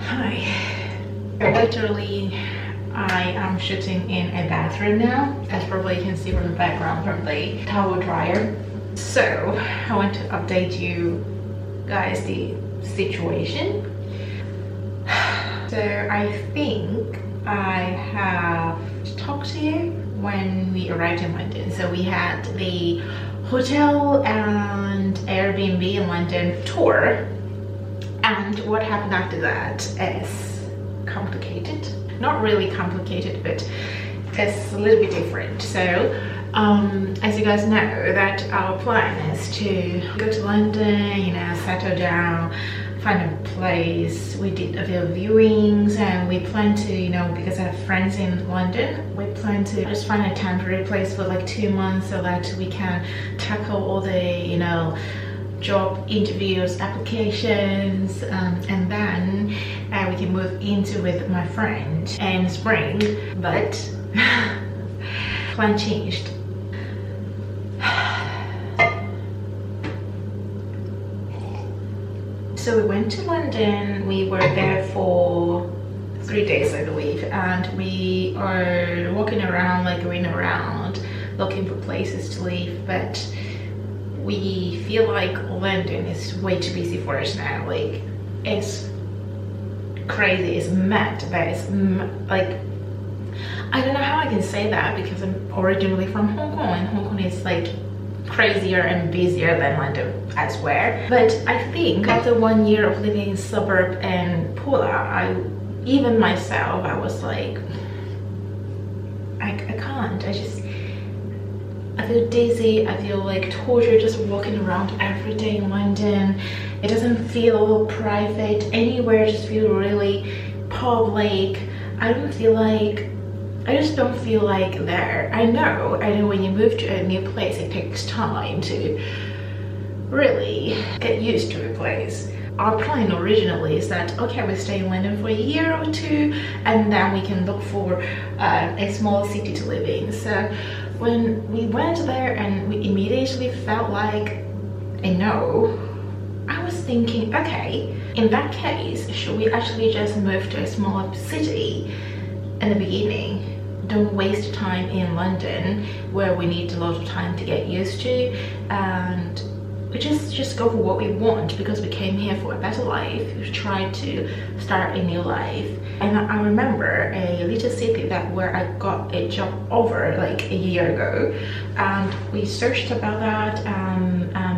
Hi. Literally, I am shooting in a bathroom now, as probably you can see from the background from the towel dryer. So I want to update you guys the situation. So I think I have talked to you when we arrived in London. So we had the hotel and Airbnb in London tour, and what happened after that is complicated. Not really complicated, but it's a little bit different. So as you guys know, that our plan is to go to London, you know, settle down, find a place. We did a few viewings, and we plan to, you know, because I have friends in London, we plan to just find a temporary place for like 2 months so that we can tackle all the, you know, job interviews, applications, and then we can move into with my friend in spring. But plan changed. So we went to London. We were there for 3 days, I believe, and we are walking around, like going around looking for places to live, but we feel like London is way too busy for us now. Like, it's crazy, it's mad, but it's like, I don't know how I can say that because I'm originally from Hong Kong, and Hong Kong is like crazier and busier than London, I swear. But I think after 1 year of living in suburb and Pula, even myself, I was like, I can't. I feel dizzy, I feel like torture just walking around every day in London. It doesn't feel private anywhere, just feel really public. I just don't feel like there. I know when you move to a new place, it takes time to really get used to a place. Our plan originally is that, okay, we stay in London for a year or two, and then we can look for a small city to live in. So when we went there and we immediately felt like a no, I was thinking, okay, in that case, should we actually just move to a smaller city in the beginning? Don't waste time in London where we need a lot of time to get used to, and we just go for what we want, because we came here for a better life. We tried to start a new life. And I remember a little city where I got a job over like a year ago, and we searched about that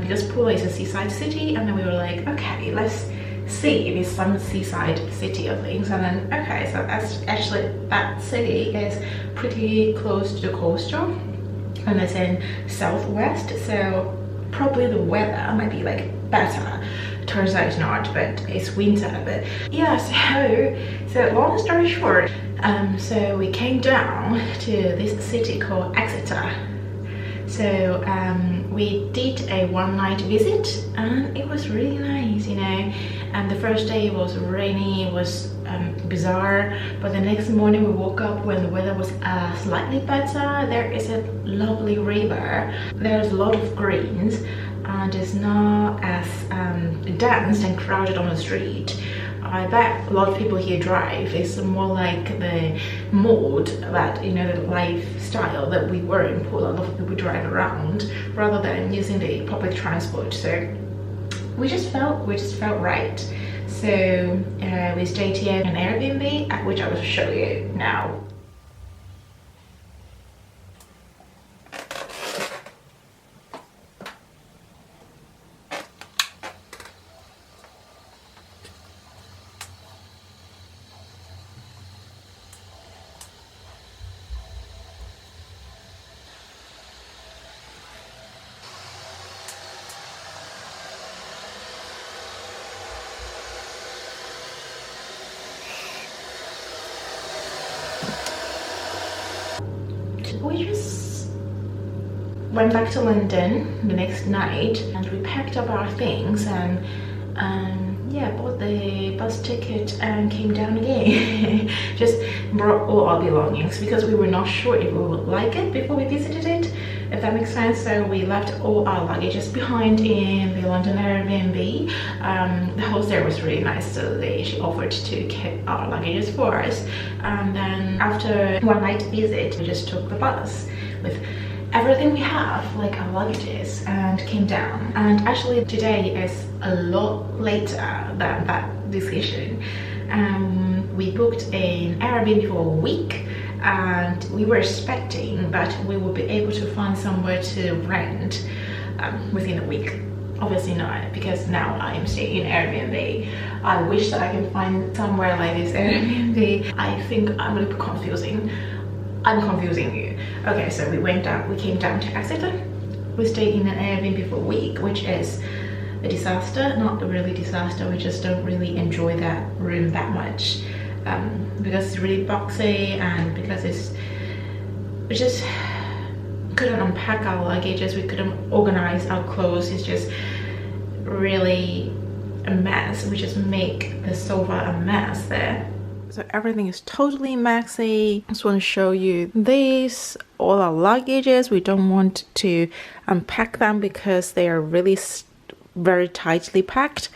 because Pula is a seaside city, and then we were like, okay, let's see if it's some seaside city or things. And then, okay, so that's actually, that city is pretty close to the coastal, and it's in southwest, so probably the weather might be like better. Turns out it's not, but it's winter. But yeah, so long story short, so we came down to this city called Exeter. So we did a one-night visit, and it was really nice, you know. And the first day was rainy, it was bizarre, but the next morning we woke up when the weather was slightly better. There is a lovely river, there's a lot of greens, and it's not as dense and crowded on the street. I bet a lot of people here drive. It's more like the mode that, you know, the lifestyle that we were in Pula. A lot of people drive around rather than using the public transport. So we just felt right. So we stayed here in an Airbnb, which I will show you now. We just went back to London the next night, and we packed up our things and yeah, bought the bus ticket and came down again. Just brought all our belongings because we were not sure if we would like it before we visited it. if that makes sense. So we left all our luggages behind in the London Airbnb. The host there was really nice, so she offered to keep our luggages for us. And then after one night visit, we just took the bus with everything we have, like our luggages, and came down. And actually today is a lot later than that decision. We booked an Airbnb for a week, and we were expecting that we would be able to find somewhere to rent within a week. Obviously not, because now I am staying in Airbnb. I wish that I can find somewhere like this Airbnb. I think I'm a little confusing. I'm confusing you. Okay, so we came down to Exeter. We stayed in an Airbnb for a week, which is a disaster. Not a really disaster, we just don't really enjoy that room that much, because it's really boxy, and because we just couldn't unpack our luggages, we couldn't organize our clothes. It's just really a mess. We just make the sofa a mess there. So everything is totally messy. I just want to show you this, all our luggages. We don't want to unpack them because they are really very tightly packed,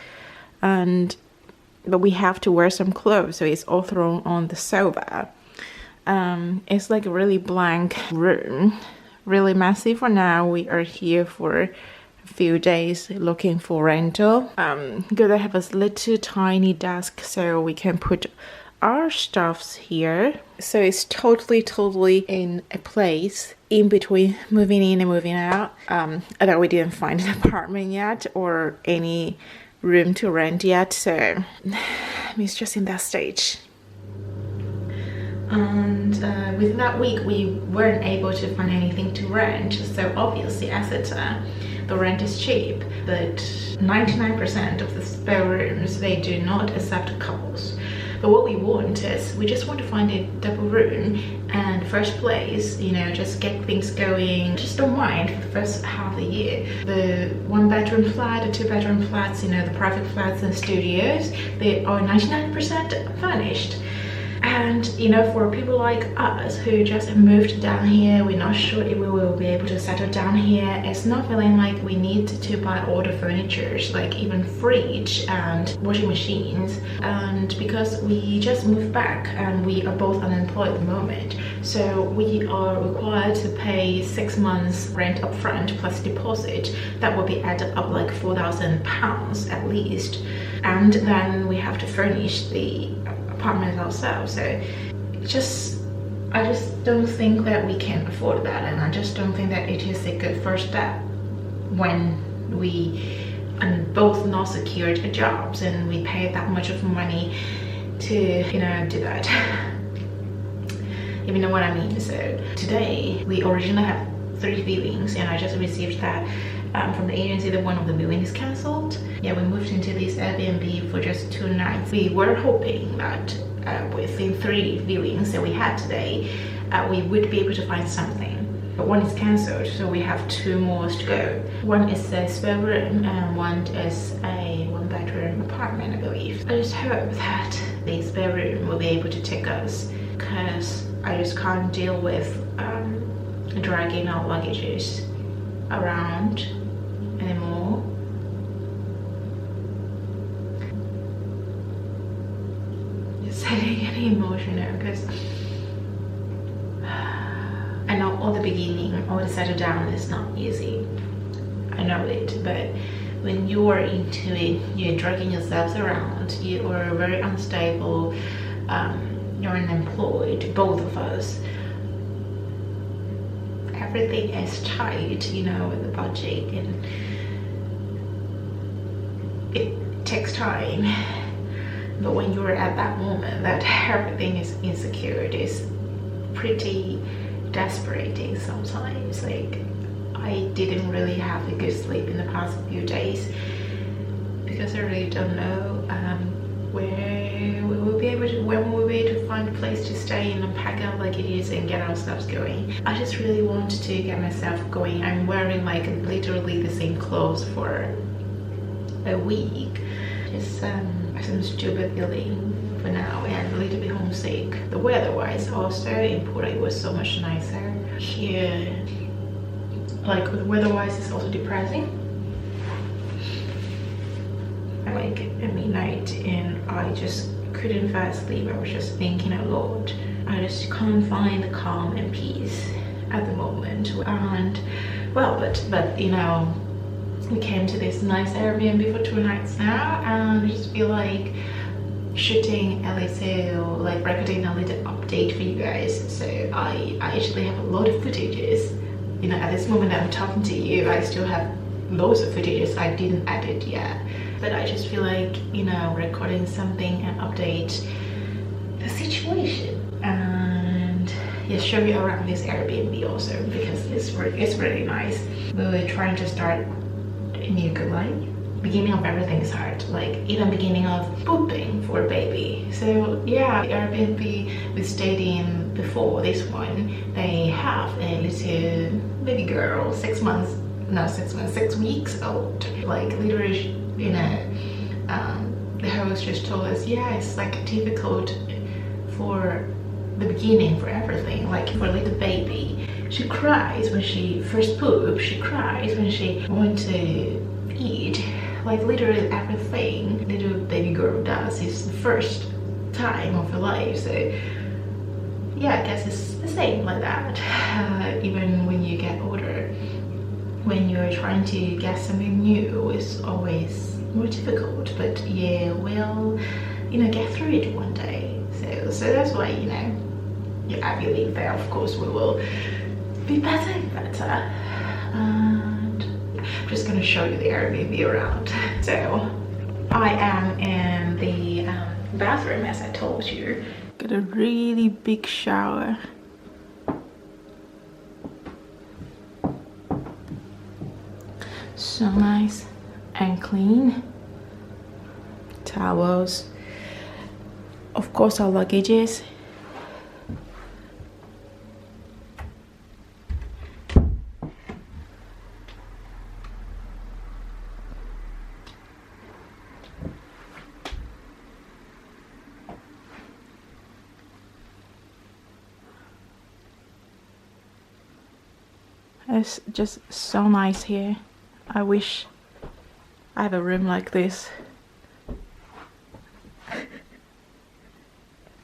but we have to wear some clothes, so it's all thrown on the sofa. It's like a really blank room, really messy. For now, we are here for a few days looking for rental. Good, I have a little tiny desk so we can put our stuffs here. So it's totally in a place in between moving in and moving out. Although we didn't find an apartment yet or any room to rent yet, so it's just in that stage. And within that week we weren't able to find anything to rent. So obviously Exeter, the rent is cheap, but 99% of the spare rooms, they do not accept couples. But what we want is, we just want to find a double room, and first place, you know, just get things going. Just don't mind for the first half of the year. The 1-bedroom flat, the 2-bedroom flats, you know, the private flats and studios, they are 99% furnished. And you know, for people like us who just moved down here, we're not sure if we will be able to settle down here. It's not feeling like we need to buy all the furniture, like even fridge and washing machines. And because we just moved back and we are both unemployed at the moment, so we are required to pay 6 months rent upfront plus deposit. That will be added up like £4,000 at least. And then we have to furnish the apartment ourselves. So I just don't think that we can afford that, and I just don't think that it is a good first step when we both not secured jobs and we pay that much of money to, you know, do that. If you know what I mean. So today we originally had 3 viewings, and I just received that from the agency that one of the viewings is cancelled. Yeah, we moved into this Airbnb for just 2 nights. We were hoping that within 3 viewings that we had today, we would be able to find something. But one is cancelled, so we have 2 more to go. One is a spare room and one is a 1-bedroom apartment, I believe. I just hope that the spare room will be able to take us, because I just can't deal with dragging our luggages around anymore. Just getting emotional, because I know all the beginning, all the settle down is not easy. I know it, but when you're into it, you're dragging yourselves around, you are very unstable, you're unemployed, both of us. Everything is tight, you know, with the budget, and it takes time. But when you're at that moment that everything is insecure, it is pretty desperate sometimes. Like, I didn't really have a good sleep in the past few days because I really don't know when we'll be able to find a place to stay and pack our luggages and get ourselves going. I just really want to get myself going. I'm wearing like literally the same clothes for a week. Just some stupid feeling for now, and a little bit homesick. The weather-wise also in Port, it was so much nicer. Here like weather-wise it's also depressing. Like at midnight and I just couldn't fall asleep. I was just thinking a lot. I just can't find the calm and peace at the moment. And well, but you know, we came to this nice Airbnb for 2 nights now, and I just feel like shooting a little, like recording a little update for you guys. So I actually have a lot of footages. You know, at this moment I'm talking to you, I still have loads of footages I didn't edit yet. But I just feel like, you know, recording something and update the situation and yeah, show you around this Airbnb also, because it's really nice. We were trying to start a new good life. Beginning of everything is hard, like even beginning of pooping for a baby. So yeah, the Airbnb we stayed in before this one, they have a little baby girl, 6 months, no 6 months, 6 weeks old. Like literally, you know, the host just told us, yeah, it's like difficult for the beginning for everything. Like for a little baby, she cries when she first poops, she cries when she wants to eat. Like literally everything little baby girl does is the first time of her life. So yeah, I guess it's the same like that. Even when you get older, when you're trying to get something new, it's always more difficult, but yeah, we'll, you know, get through it one day. So that's why, you know, yeah, I believe that of course we will be better and better. And I'm just gonna show you the Airbnb around. So I am in the bathroom, as I told you. Got a really big shower. So nice and clean. Towels, of course our luggages. It's just so nice here. I wish I have a room like this.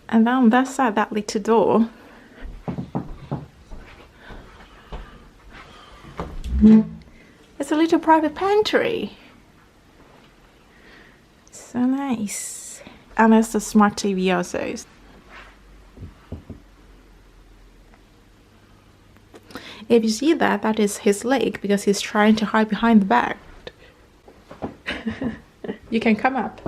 And then on that side, that little door, it's a little private pantry. So nice. And there's the smart TV also. If you see that, that is his leg because he's trying to hide behind the bed. You can come up.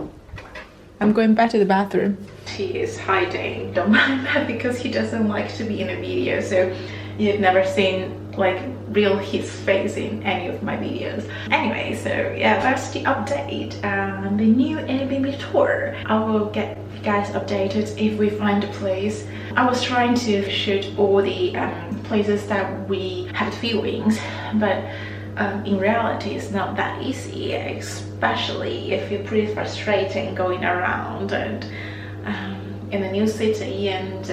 I'm going back to the bathroom. He is hiding, don't mind that, because he doesn't like to be in a video. So you've never seen like real his face in any of my videos. Anyway, so yeah, that's the update and the new Airbnb tour. I will get you guys updated if we find a place. I was trying to shoot all the places that we had viewings, but in reality it's not that easy, especially if you're pretty frustrating going around and in a new city. And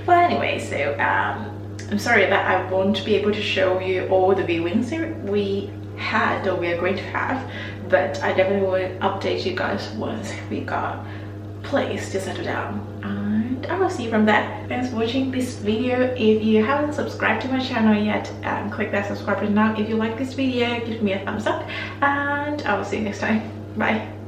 well, anyway, so I'm sorry that I won't be able to show you all the viewings we had or we are going to have, but I definitely will update you guys once we got a place to settle down. And I will see you from there. Thanks for watching this video. If you haven't subscribed to my channel yet, click that subscribe button now. If you like this video, give me a thumbs up, and I will see you next time. Bye.